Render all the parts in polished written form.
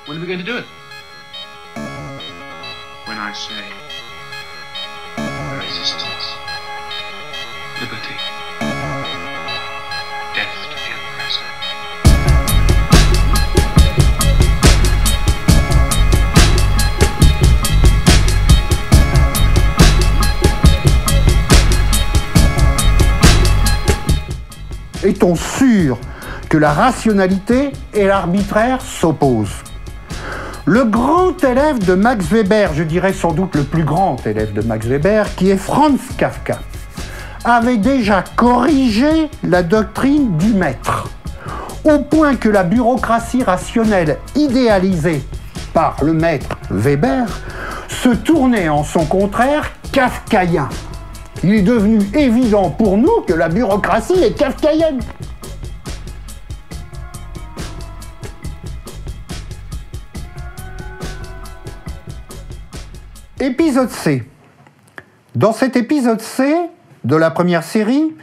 When are we going to do it? When I say resistance, liberty, death to the oppressor. Est-on sûr que la rationalité et l'arbitraire s'opposent? Le grand élève de Max Weber, je dirais sans doute le plus grand élève de Max Weber, qui est Franz Kafka, avait déjà corrigé la doctrine du maître, au point que la bureaucratie rationnelle idéalisée par le maître Weber se tournait en son contraire kafkaïen. Il est devenu évident pour nous que la bureaucratie est kafkaïenne. Épisode C. Dans cet épisode C de la première série,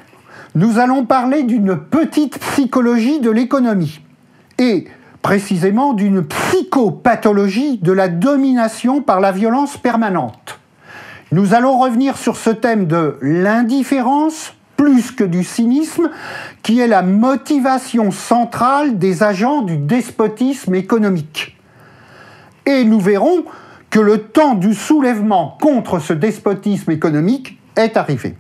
nous allons parler d'une petite psychologie de l'économie et précisément d'une psychopathologie de la domination par la violence permanente. Nous allons revenir sur ce thème de l'indifférence plus que du cynisme, qui est la motivation centrale des agents du despotisme économique. Et nous verrons que le temps du soulèvement contre ce despotisme économique est arrivé.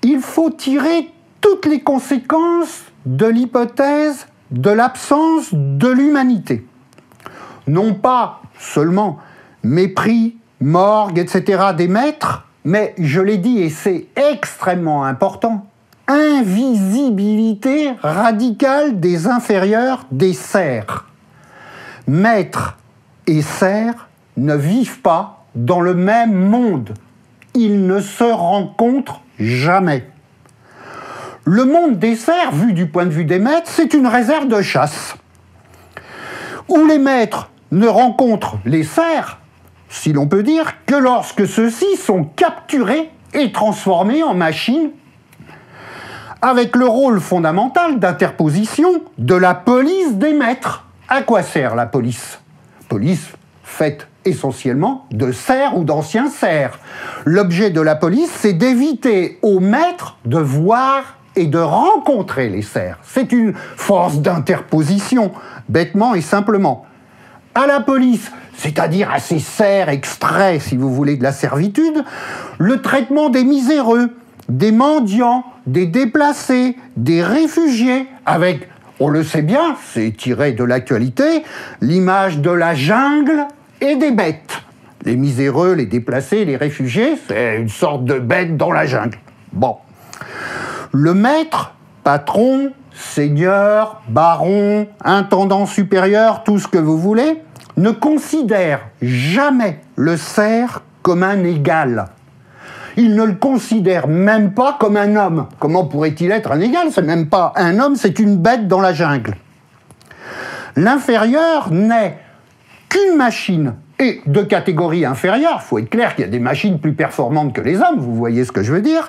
Il faut tirer toutes les conséquences de l'hypothèse de l'absence de l'humanité. Non pas seulement mépris, morgue, etc. des maîtres, mais je l'ai dit et c'est extrêmement important, invisibilité radicale des inférieurs, des serfs. Maîtres et serfs ne vivent pas dans le même monde. Ils ne se rencontrent jamais. Le monde des serfs, vu du point de vue des maîtres, c'est une réserve de chasse, où les maîtres ne rencontrent les serfs, si l'on peut dire, que lorsque ceux-ci sont capturés et transformés en machines, avec le rôle fondamental d'interposition de la police des maîtres. À quoi sert la police? Police faite essentiellement de serfs ou d'anciens serfs. L'objet de la police, c'est d'éviter aux maîtres de voir et de rencontrer les serfs. C'est une force d'interposition, bêtement et simplement. À la police, c'est-à-dire à ces serfs extraits, si vous voulez, de la servitude, le traitement des miséreux, des mendiants, des déplacés, des réfugiés, avec, on le sait bien, c'est tiré de l'actualité, l'image de la jungle et des bêtes. Les miséreux, les déplacés, les réfugiés, c'est une sorte de bête dans la jungle. Bon. Le maître, patron, seigneur, baron, intendant supérieur, tout ce que vous voulez, ne considère jamais le serf comme un égal. Il ne le considère même pas comme un homme. Comment pourrait-il être un égal? C'est même pas un homme, c'est une bête dans la jungle. L'inférieur n'est qu'une machine, et de catégorie inférieure. Il faut être clair qu'il y a des machines plus performantes que les hommes, vous voyez ce que je veux dire.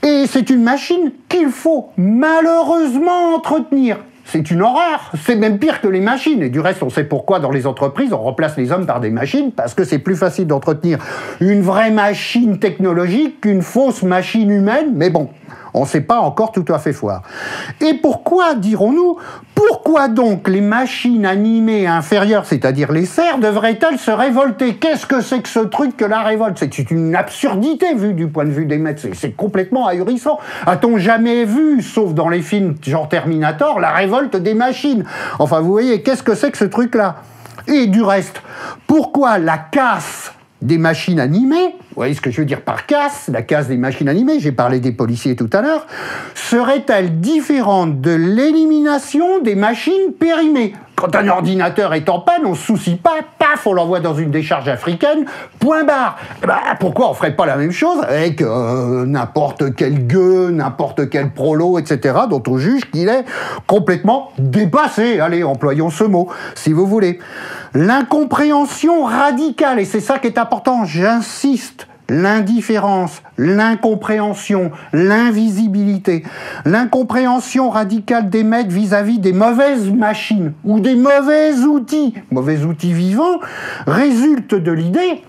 Et c'est une machine qu'il faut malheureusement entretenir. C'est une horreur, c'est même pire que les machines. Et du reste, on sait pourquoi dans les entreprises, on remplace les hommes par des machines, parce que c'est plus facile d'entretenir une vraie machine technologique qu'une fausse machine humaine, mais bon, on ne sait pas encore tout à fait voir. Et pourquoi, dirons-nous, pourquoi donc les machines animées inférieures, c'est-à-dire les serfs, devraient-elles se révolter? Qu'est-ce que c'est que ce truc que la révolte? C'est une absurdité vu du point de vue des maîtres, c'est complètement ahurissant. A-t-on jamais vu, sauf dans les films genre Terminator, la révolte des machines? Enfin, vous voyez, qu'est-ce que c'est que ce truc-là? Et du reste, pourquoi la casse des machines animées, vous voyez ce que je veux dire par casse, la casse des machines animées, j'ai parlé des policiers tout à l'heure, serait-elle différente de l'élimination des machines périmées? Quand un ordinateur est en panne, on ne se soucie pas, paf, on l'envoie dans une décharge africaine, point barre. Pourquoi on ne ferait pas la même chose avec n'importe quel gueux, n'importe quel prolo, etc., dont on juge qu'il est complètement dépassé? Allez, employons ce mot, si vous voulez. L'incompréhension radicale, et c'est ça qui est important, j'insiste, l'indifférence, l'incompréhension, l'invisibilité, l'incompréhension radicale des maîtres vis-à-vis des mauvaises machines ou des mauvais outils vivants, résulte de l'idée,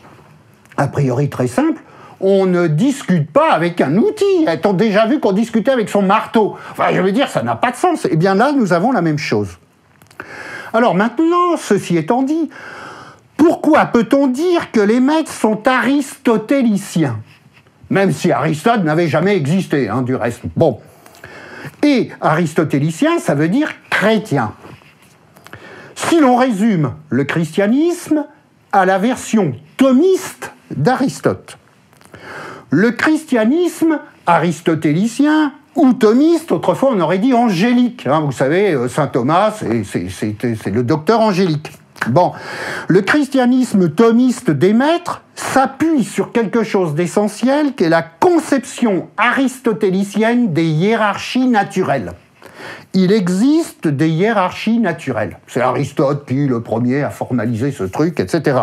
a priori très simple, on ne discute pas avec un outil. A-t-on déjà vu qu'on discutait avec son marteau? Enfin, je veux dire, ça n'a pas de sens. Eh bien là, nous avons la même chose. Alors maintenant, ceci étant dit, pourquoi peut-on dire que les maîtres sont aristotéliciens? Même si Aristote n'avait jamais existé, du reste. Bon. Et aristotélicien, ça veut dire chrétien. Si l'on résume le christianisme à la version thomiste d'Aristote, le christianisme aristotélicien ou thomiste, autrefois on aurait dit angélique. Vous savez, saint Thomas, c'est le docteur angélique. Bon, le christianisme thomiste des maîtres s'appuie sur quelque chose d'essentiel qui est la conception aristotélicienne des hiérarchies naturelles. Il existe des hiérarchies naturelles. C'est Aristote qui, le premier, a formalisé ce truc, etc.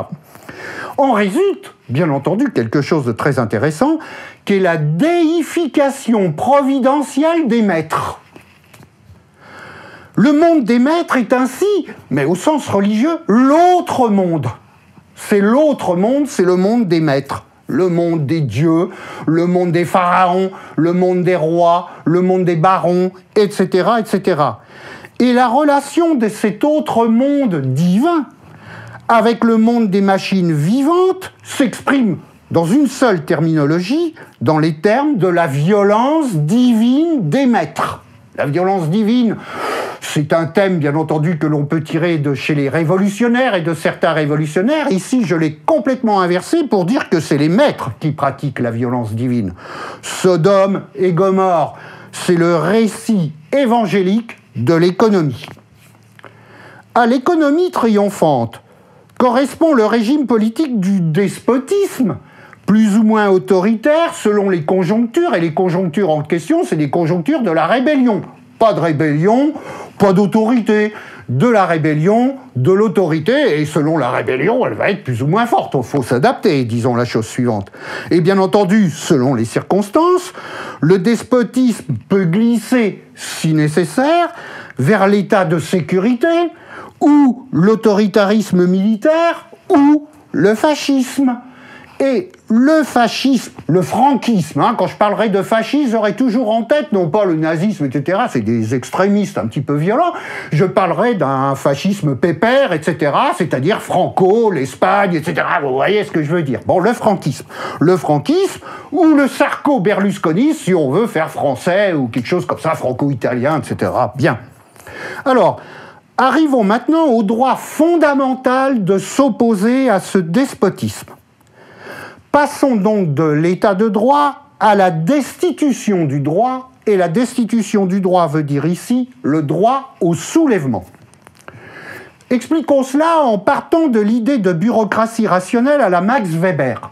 En résulte, bien entendu, quelque chose de très intéressant, qui est la déification providentielle des maîtres. Le monde des maîtres est ainsi, mais au sens religieux, l'autre monde. C'est l'autre monde, c'est le monde des maîtres. Le monde des dieux, le monde des pharaons, le monde des rois, le monde des barons, etc., etc. Et la relation de cet autre monde divin avec le monde des machines vivantes s'exprime dans une seule terminologie, dans les termes de la violence divine des maîtres. La violence divine, c'est un thème, bien entendu, que l'on peut tirer de chez les révolutionnaires et de certains révolutionnaires. Ici, je l'ai complètement inversé pour dire que c'est les maîtres qui pratiquent la violence divine. Sodome et Gomorrhe, c'est le récit évangélique de l'économie. À l'économie triomphante correspond le régime politique du despotisme, plus ou moins autoritaire selon les conjonctures, et les conjonctures en question, c'est les conjonctures de la rébellion. Pas de rébellion, pas d'autorité. De la rébellion, de l'autorité, et selon la rébellion, elle va être plus ou moins forte. Il faut s'adapter, disons la chose suivante. Et bien entendu, selon les circonstances, le despotisme peut glisser, si nécessaire, vers l'état de sécurité, ou l'autoritarisme militaire, ou le fascisme. Et le fascisme, le franquisme, quand je parlerai de fascisme, j'aurai toujours en tête, non pas le nazisme, etc., c'est des extrémistes un petit peu violents, je parlerai d'un fascisme pépère, etc., c'est-à-dire Franco, l'Espagne, etc., vous voyez ce que je veux dire. Bon, le franquisme ou le Sarko-Berlusconi, si on veut faire français, ou quelque chose comme ça, franco-italien, etc., bien. Alors, arrivons maintenant au droit fondamental de s'opposer à ce despotisme. Passons donc de l'état de droit à la destitution du droit, et la destitution du droit veut dire ici le droit au soulèvement. Expliquons cela en partant de l'idée de bureaucratie rationnelle à la Max Weber.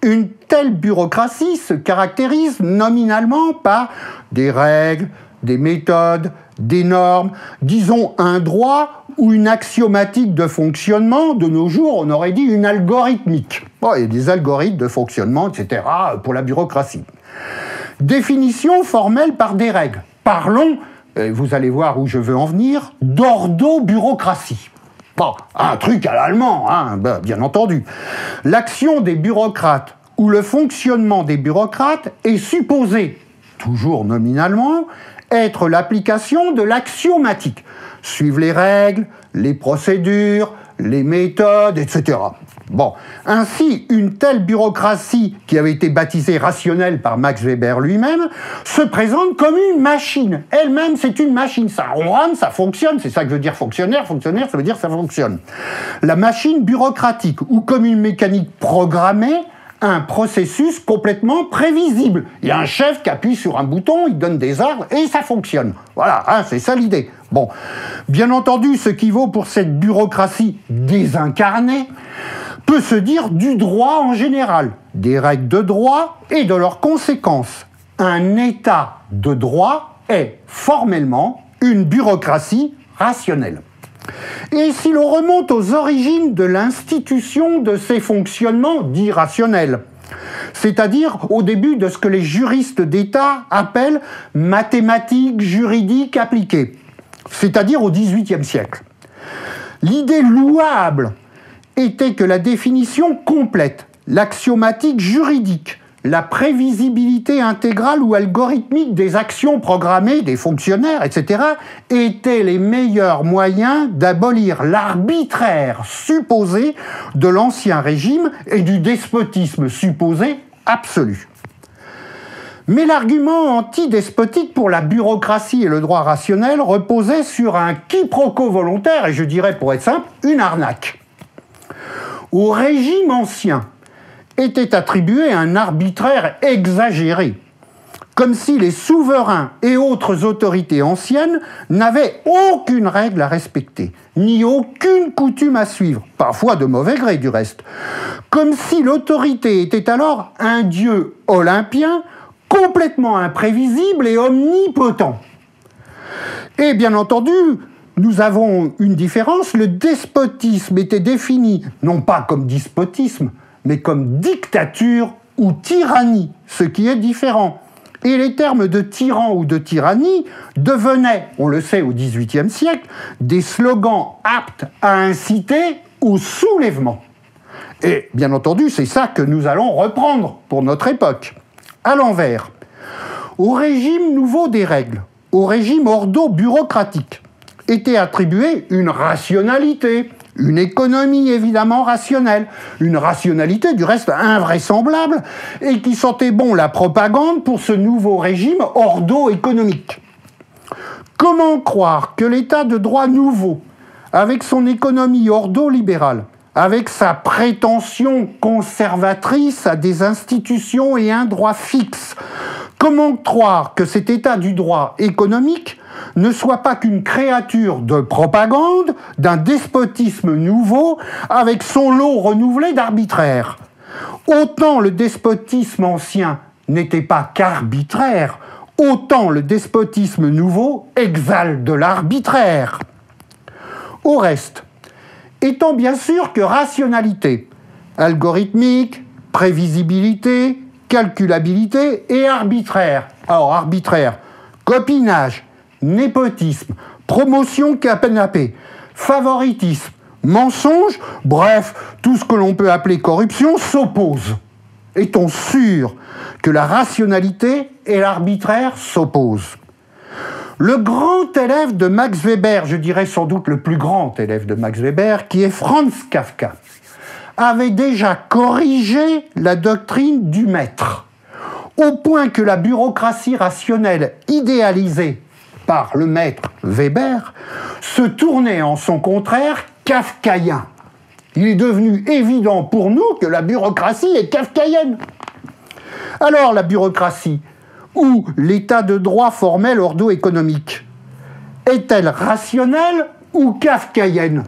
Une telle bureaucratie se caractérise nominalement par des règles, des méthodes, des normes, disons un droit ou une axiomatique de fonctionnement. De nos jours, on aurait dit une algorithmique. Bon, il y a des algorithmes de fonctionnement, etc. pour la bureaucratie. Définition formelle par des règles. Parlons, vous allez voir où je veux en venir, d'ordo-bureaucratie. Bon, un truc à l'allemand, bien entendu. L'action des bureaucrates ou le fonctionnement des bureaucrates est supposé, toujours nominalement, être l'application de l'axiomatique. Suivre les règles, les procédures, les méthodes, etc. Bon, ainsi, une telle bureaucratie, qui avait été baptisée rationnelle par Max Weber lui-même, se présente comme une machine. Elle-même, c'est une machine. Ça ronronne, ça fonctionne. C'est ça que veut dire fonctionnaire. Fonctionnaire, ça veut dire ça fonctionne. La machine bureaucratique, ou comme une mécanique programmée, un processus complètement prévisible. Il y a un chef qui appuie sur un bouton, il donne des ordres et ça fonctionne. Voilà, c'est ça l'idée. Bon, bien entendu, ce qui vaut pour cette bureaucratie désincarnée peut se dire du droit en général, des règles de droit et de leurs conséquences. Un état de droit est formellement une bureaucratie rationnelle. Et si l'on remonte aux origines de l'institution de ces fonctionnements dits rationnels, c'est-à-dire au début de ce que les juristes d'État appellent mathématiques juridiques appliquées, c'est-à-dire au XVIIIe siècle. L'idée louable était que la définition complète, l'axiomatique juridique, la prévisibilité intégrale ou algorithmique des actions programmées des fonctionnaires, etc., étaient les meilleurs moyens d'abolir l'arbitraire supposé de l'Ancien Régime et du despotisme supposé absolu. Mais l'argument antidespotique pour la bureaucratie et le droit rationnel reposait sur un quiproquo volontaire, et je dirais pour être simple, une arnaque. Au régime ancien était attribué un arbitraire exagéré, comme si les souverains et autres autorités anciennes n'avaient aucune règle à respecter, ni aucune coutume à suivre, parfois de mauvais gré du reste, comme si l'autorité était alors un dieu olympien complètement imprévisible et omnipotent. Et bien entendu, nous avons une différence, le despotisme était défini non pas comme despotisme, mais comme dictature ou tyrannie, ce qui est différent. Et les termes de tyran ou de tyrannie devenaient, on le sait au XVIIIe siècle, des slogans aptes à inciter au soulèvement. Et bien entendu, c'est ça que nous allons reprendre pour notre époque. À l'envers, au régime nouveau des règles, au régime ordo-bureaucratique, était attribuée une rationalité, une économie évidemment rationnelle, une rationalité du reste invraisemblable et qui sentait bon la propagande pour ce nouveau régime ordo-économique. Comment croire que l'état de droit nouveau, avec son économie ordo-libérale, avec sa prétention conservatrice à des institutions et un droit fixe, comment croire que cet état du droit économique ne soit pas qu'une créature de propagande, d'un despotisme nouveau, avec son lot renouvelé d'arbitraire? Autant le despotisme ancien n'était pas qu'arbitraire, autant le despotisme nouveau exhale de l'arbitraire. Au reste, étant bien sûr que rationalité, algorithmique, prévisibilité, calculabilité et arbitraire. Alors arbitraire, copinage, népotisme, promotion canapé, favoritisme, mensonge, bref, tout ce que l'on peut appeler corruption s'oppose. Est-on sûr que la rationalité et l'arbitraire s'opposent? Le grand élève de Max Weber, je dirais sans doute le plus grand élève de Max Weber, qui est Franz Kafka, avait déjà corrigé la doctrine du maître, au point que la bureaucratie rationnelle idéalisée par le maître Weber se tournait en son contraire kafkaïen. Il est devenu évident pour nous que la bureaucratie est kafkaïenne. Alors la bureaucratie, ou l'état de droit formel ordo-économique, est-elle rationnelle ou kafkaïenne?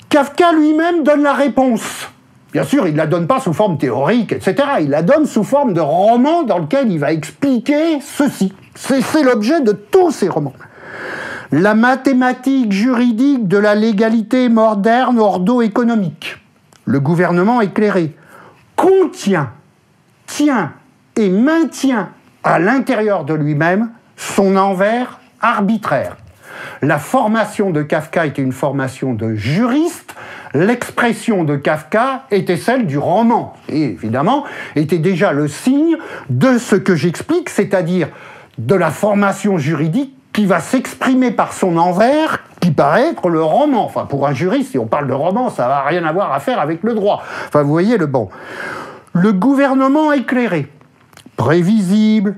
Kafka lui-même donne la réponse. Bien sûr, il ne la donne pas sous forme théorique, etc. Il la donne sous forme de roman dans lequel il va expliquer ceci. C'est l'objet de tous ces romans. La mathématique juridique de la légalité moderne ordo-économique, le gouvernement éclairé, contient, tient et maintient à l'intérieur de lui-même son envers arbitraire. La formation de Kafka était une formation de juriste, l'expression de Kafka était celle du roman, et évidemment était déjà le signe de ce que j'explique, c'est-à-dire de la formation juridique qui va s'exprimer par son envers, qui paraît être le roman. Enfin, pour un juriste, si on parle de roman, ça n'a rien à voir à faire avec le droit. Enfin, vous voyez le bon. Le gouvernement éclairé, prévisible,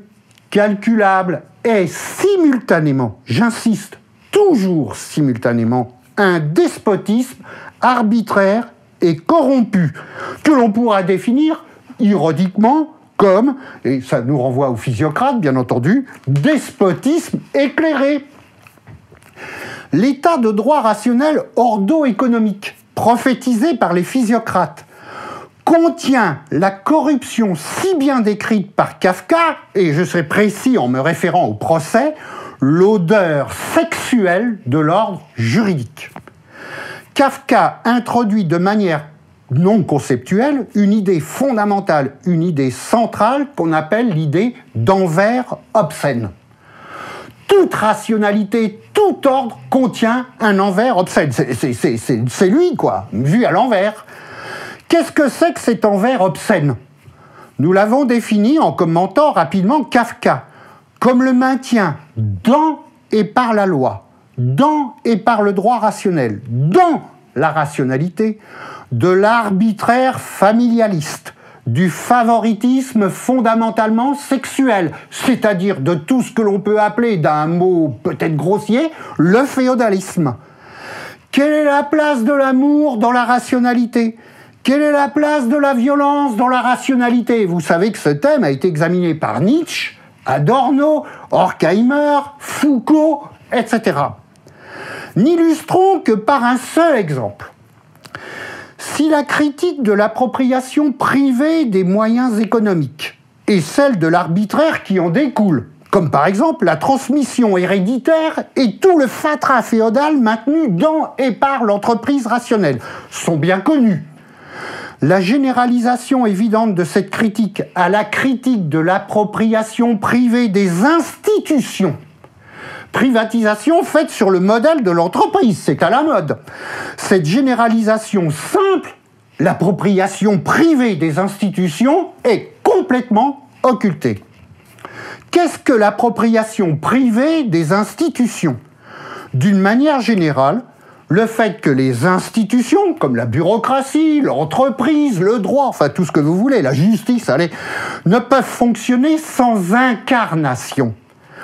calculable, est simultanément, j'insiste, toujours simultanément, un despotisme arbitraire et corrompu, que l'on pourra définir ironiquement comme, et ça nous renvoie au physiocrate bien entendu, despotisme éclairé. L'état de droit rationnel ordo-économique, prophétisé par les physiocrates, contient la corruption si bien décrite par Kafka, et je serai précis en me référant au procès, l'odeur sexuelle de l'ordre juridique. Kafka introduit de manière non conceptuelle, une idée fondamentale, une idée centrale qu'on appelle l'idée d'envers obscène. Toute rationalité, tout ordre contient un envers obscène. C'est lui, quoi, vu à l'envers. Qu'est-ce que c'est que cet envers obscène? Nous l'avons défini en commentant rapidement Kafka, comme le maintien dans et par la loi, dans et par le droit rationnel, dans la rationalité, de l'arbitraire familialiste, du favoritisme fondamentalement sexuel, c'est-à-dire de tout ce que l'on peut appeler, d'un mot peut-être grossier, le féodalisme. Quelle est la place de l'amour dans la rationalité? Quelle est la place de la violence dans la rationalité? Vous savez que ce thème a été examiné par Nietzsche, Adorno, Horkheimer, Foucault, etc. N'illustrons que par un seul exemple. Si la critique de l'appropriation privée des moyens économiques et celle de l'arbitraire qui en découle, comme par exemple la transmission héréditaire et tout le fatras féodal maintenu dans et par l'entreprise rationnelle, sont bien connus, la généralisation évidente de cette critique à la critique de l'appropriation privée des institutions, privatisation faite sur le modèle de l'entreprise, c'est à la mode. Cette généralisation simple, l'appropriation privée des institutions, est complètement occultée. Qu'est-ce que l'appropriation privée des institutions? D'une manière générale, le fait que les institutions, comme la bureaucratie, l'entreprise, le droit, enfin tout ce que vous voulez, la justice, allez, ne peuvent fonctionner sans incarnation.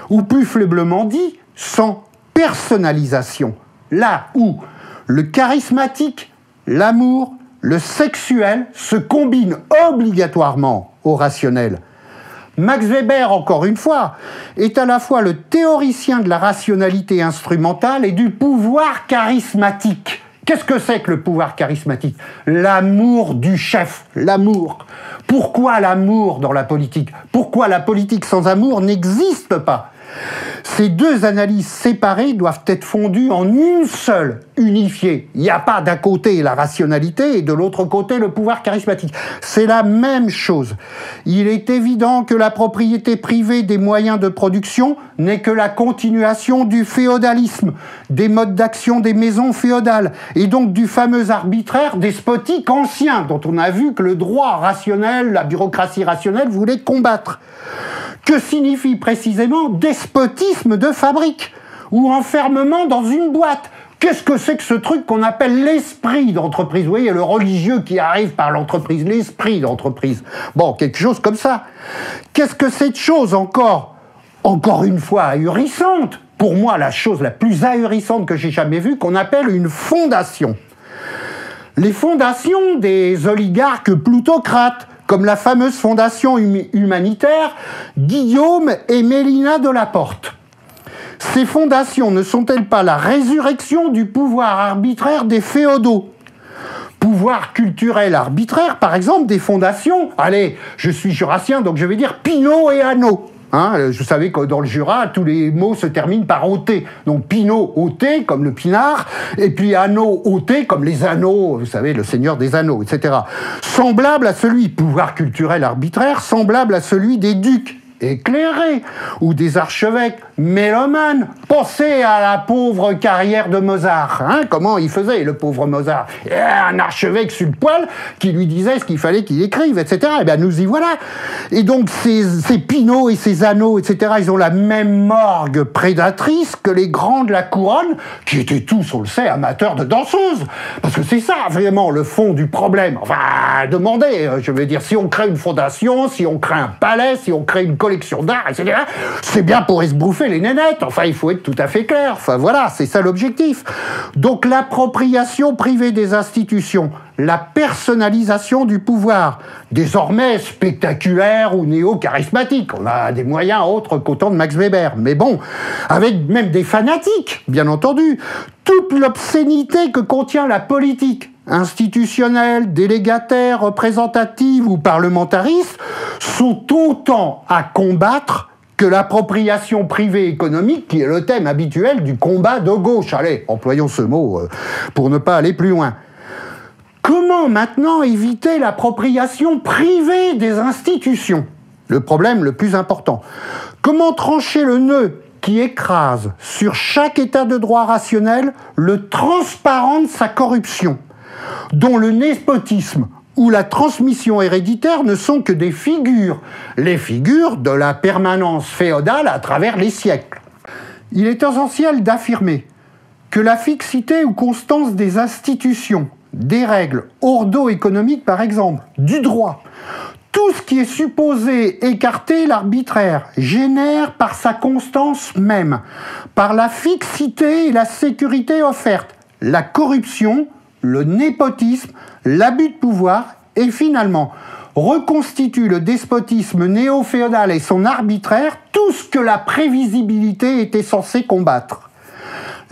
Ou plus faiblement dit, sans personnalisation. Là où le charismatique, l'amour, le sexuel se combinent obligatoirement au rationnel. Max Weber, encore une fois, est à la fois le théoricien de la rationalité instrumentale et du pouvoir charismatique. Qu'est-ce que c'est que le pouvoir charismatique? L'amour du chef, l'amour. Pourquoi l'amour dans la politique? Pourquoi la politique sans amour n'existe pas? Ces deux analyses séparées doivent être fondues en une seule, unifiée. Il n'y a pas d'un côté la rationalité et de l'autre côté le pouvoir charismatique. C'est la même chose. Il est évident que la propriété privée des moyens de production n'est que la continuation du féodalisme, des modes d'action des maisons féodales, et donc du fameux arbitraire despotique ancien, dont on a vu que le droit rationnel, la bureaucratie rationnelle voulait combattre. Que signifie précisément despotisme de fabrique ou enfermement dans une boîte? Qu'est-ce que c'est que ce truc qu'on appelle l'esprit d'entreprise? Vous voyez, le religieux qui arrive par l'entreprise, l'esprit d'entreprise. Bon, quelque chose comme ça. Qu'est-ce que cette chose encore une fois ahurissante, pour moi la chose la plus ahurissante que j'ai jamais vue, qu'on appelle une fondation? Les fondations des oligarques plutocrates, comme la fameuse fondation humanitaire Guillaume et Mélina de la Porte. Ces fondations ne sont-elles pas la résurrection du pouvoir arbitraire des féodaux? Pouvoir culturel arbitraire, par exemple, des fondations, allez, je suis jurassien, donc je vais dire Pinault et Hanau. Hein, je savais que dans le Jura, tous les mots se terminent par OT. Donc Pinault, OT, comme le pinard, et puis Anneau, OT, comme les anneaux, vous savez, le seigneur des anneaux, etc. Semblable à celui, pouvoir culturel arbitraire, semblable à celui des ducs éclairés, ou des archevêques mélomanes. Pensez à la pauvre carrière de Mozart. Hein, comment il faisait, le pauvre Mozart? Et un archevêque sur le poil qui lui disait ce qu'il fallait qu'il écrive, etc. Et bien, nous y voilà. Et donc, ces Pinault et ces Anneaux, etc., ils ont la même morgue prédatrice que les grands de la couronne, qui étaient tous, on le sait, amateurs de danseuses. Parce que c'est ça, vraiment, le fond du problème. Enfin, demandez, je veux dire, si on crée une fondation, si on crée un palais, si on crée une collection d'art, etc., c'est bien pour esbrouffer les nénettes. Enfin, il faut être tout à fait clair. Enfin, voilà, c'est ça l'objectif. Donc, l'appropriation privée des institutions, la personnalisation du pouvoir, désormais spectaculaire ou néo-charismatique. On a des moyens autres qu'au temps de Max Weber. Mais bon, avec même des fanatiques, bien entendu. Toute l'obscénité que contient la politique, institutionnelle, délégataire, représentative ou parlementariste, sont autant à combattre que l'appropriation privée économique, qui est le thème habituel du combat de gauche. Allez, employons ce mot pour ne pas aller plus loin. Comment maintenant éviter l'appropriation privée des institutions? Le problème le plus important. Comment trancher le nœud qui écrase sur chaque état de droit rationnel le transparent de sa corruption, dont le népotisme ou la transmission héréditaire ne sont que des figures, les figures de la permanence féodale à travers les siècles. Il est essentiel d'affirmer que la fixité ou constance des institutions, des règles ordo-économiques par exemple, du droit, tout ce qui est supposé écarter l'arbitraire génère par sa constance même, par la fixité et la sécurité offerte, la corruption, le népotisme, l'abus de pouvoir et finalement reconstitue le despotisme néo-féodal et son arbitraire, tout ce que la prévisibilité était censée combattre.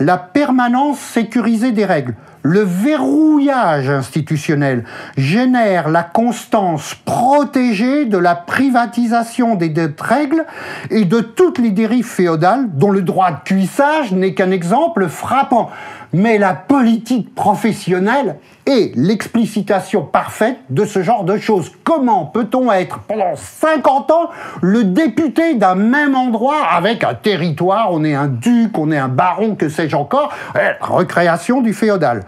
La permanence sécurisée des règles, le verrouillage institutionnel génère la constance protégée de la privatisation des dettes règles et de toutes les dérives féodales dont le droit de cuissage n'est qu'un exemple frappant. Mais la politique professionnelle est l'explicitation parfaite de ce genre de choses. Comment peut-on être pendant 50 ans le député d'un même endroit avec un territoire, on est un duc, on est un baron, que sais-je encore, recréation du féodal.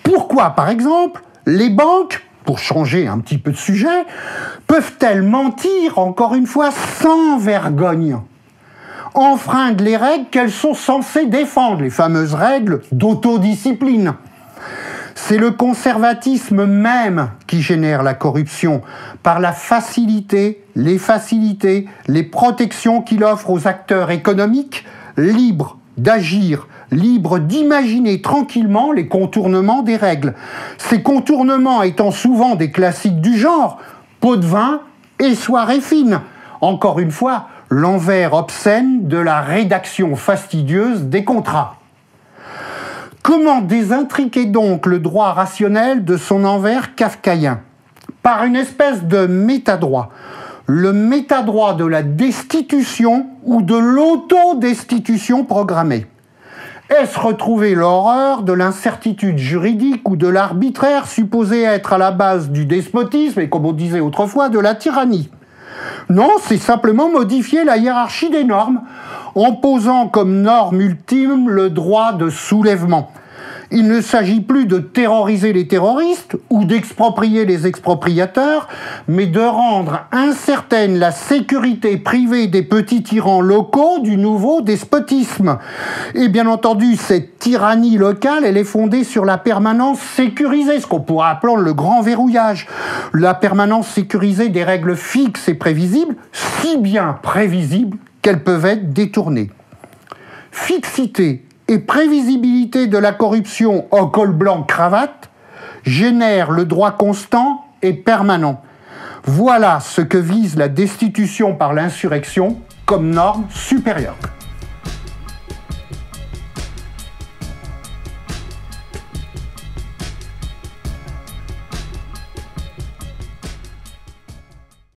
Pourquoi, par exemple, les banques, pour changer un petit peu de sujet, peuvent-elles mentir, encore une fois, sans vergogne ? Enfreindre les règles qu'elles sont censées défendre, les fameuses règles d'autodiscipline. C'est le conservatisme même qui génère la corruption, par la facilité, les protections qu'il offre aux acteurs économiques, libres d'agir, libres d'imaginer tranquillement les contournements des règles. Ces contournements étant souvent des classiques du genre, pot de vin et soirée fine. Encore une fois, l'envers obscène de la rédaction fastidieuse des contrats. Comment désintriquer donc le droit rationnel de son envers kafkaïen? Par une espèce de métadroit. Le métadroit de la destitution ou de l'autodestitution programmée. Est-ce retrouver l'horreur de l'incertitude juridique ou de l'arbitraire supposé être à la base du despotisme et, comme on disait autrefois, de la tyrannie? Non, c'est simplement modifier la hiérarchie des normes en posant comme norme ultime le droit de soulèvement. Il ne s'agit plus de terroriser les terroristes ou d'exproprier les expropriateurs, mais de rendre incertaine la sécurité privée des petits tyrans locaux du nouveau despotisme. Et bien entendu, cette tyrannie locale, elle est fondée sur la permanence sécurisée, ce qu'on pourrait appeler le grand verrouillage. La permanence sécurisée des règles fixes et prévisibles, si bien prévisibles qu'elles peuvent être détournées. Fixité et prévisibilité de la corruption en col blanc cravate génèrent le droit constant et permanent. Voilà ce que vise la destitution par l'insurrection comme norme supérieure.